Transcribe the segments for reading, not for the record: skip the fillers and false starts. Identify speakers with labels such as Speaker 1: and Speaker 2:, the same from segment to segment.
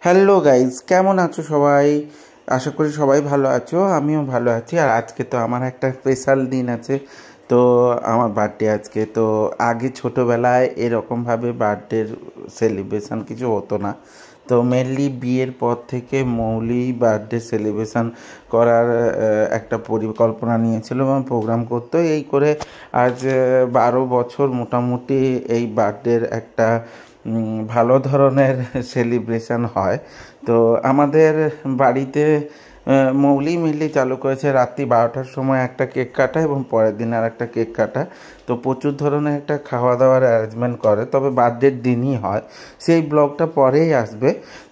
Speaker 1: Hello guys, কেমন আছো সবাই? আশা করি সবাই ভালো আছো, আমিও ভালো আছি। আর আজকে তো আমার একটা স্পেশাল দিন আছে। তো আমার বার্থডে আজকে। তো আগে ছোটোবেলায় এরকমভাবে বার্থডের সেলিব্রেশান কিছু হতো না। তো মেনলি বিয়ের পর থেকে মৌলি বার্থডে সেলিব্রেশান করার একটা পরিকল্পনা নিয়েছিল এবং প্রোগ্রাম করতো। এই করে আজ 12 বছর মোটামুটি এই বার্থডের একটা ভালো ধরনের সেলিব্রেশন হয়। তো আমাদের বাড়িতে মৌলি মিলি চালু করেছে রাত্রি 12টার সময় একটা কেক কাটা এবং পরের দিন আর একটা কেক কাটা। তো প্রচুর ধরনের একটা খাওয়া দাওয়ার অ্যারেঞ্জমেন্ট করে, তবে বার্থডের দিনই হয়। সেই ব্লগটা পরেই আসবে।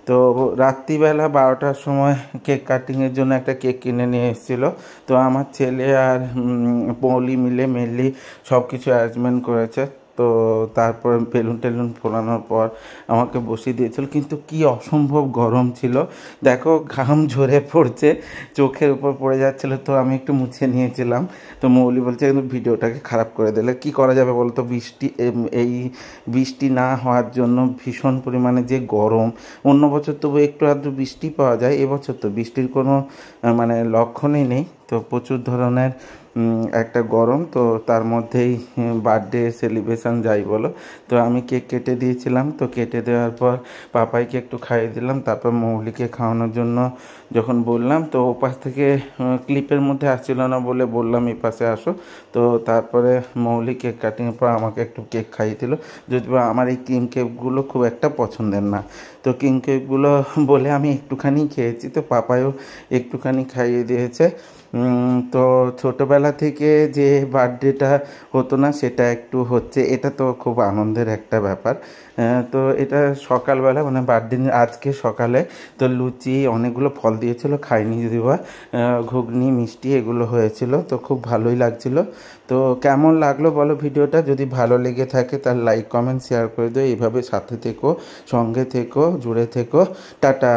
Speaker 1: তো রাত্রিবেলা 12টার সময় কেক কাটিংয়ের জন্য একটা কেক কিনে নিয়ে এসেছিলো। তো আমার ছেলে আর মৌলি মিলে মেনলি সব কিছু অ্যারেঞ্জমেন্ট করেছে। তো তারপর বেলুন টেলুন ফোলানোর পর আমাকে বসিয়ে দিয়েছিল, কিন্তু কি অসম্ভব গরম ছিল। দেখো ঘাম ঝরে পড়ছে, চোখের উপর পড়ে যাচ্ছিলো। তো আমি একটু মুছে নিয়েছিলাম। তো মৌলি বলছে কিন্তু ভিডিওটাকে খারাপ করে দিলে কি করা যাবে বলো তো। এই বৃষ্টি না হওয়ার জন্য ভীষণ পরিমাণে যে গরম। অন্য বছর তবু একটু আধটু বৃষ্টি পাওয়া যায়, এবছর তো বৃষ্টির কোনো মানে লক্ষণই নেই। তো প্রচুর ধরনের একটা গরম। তো তার মধ্যেই বার্থডে সেলিব্রেশন যাই বলো। তো আমি কেক কেটে দিয়েছিলাম। তো কেটে দেওয়ার পর পাপাইকে একটু খাইয়ে দিলাম। তারপর মৌলিকে খাওয়ানোর জন্য যখন বললাম, তো ওপাশ থেকে ক্লিপের মধ্যে আসছিল না বলে বললাম এই পাশে আসো। তো তারপরে মৌলি কেক কাটিংয়ের পর আমাকে একটু কেক খাইয়ে দিল। যদিও আমার এই ক্রিম কেকগুলো খুব একটা পছন্দের না। তো ক্রিম কেকগুলো বলে আমি একটুখানি খেয়েছি। তো পাপাইও একটুখানি খাইয়ে দিয়েছে। তো ছোটোবেলা থেকে যে বার্থডেটা হতো না সেটা একটু হচ্ছে, এটা তো খুব আনন্দের একটা ব্যাপার। তো এটা সকালবেলা মানে বার্থডে আজকে সকালে তো লুচি অনেকগুলো ফল দিয়েছিল, খাইনি যদিও বা। ঘুগনি মিষ্টি এগুলো হয়েছিল, তো খুব ভালোই লাগছিল। তো কেমন লাগলো বলো ভিডিওটা? যদি ভালো লেগে থাকে তার লাইক কমেন্ট শেয়ার করে দিও। এইভাবে সাথে থেকো, সঙ্গে থেকো, জুড়ে থেকো। টাটা।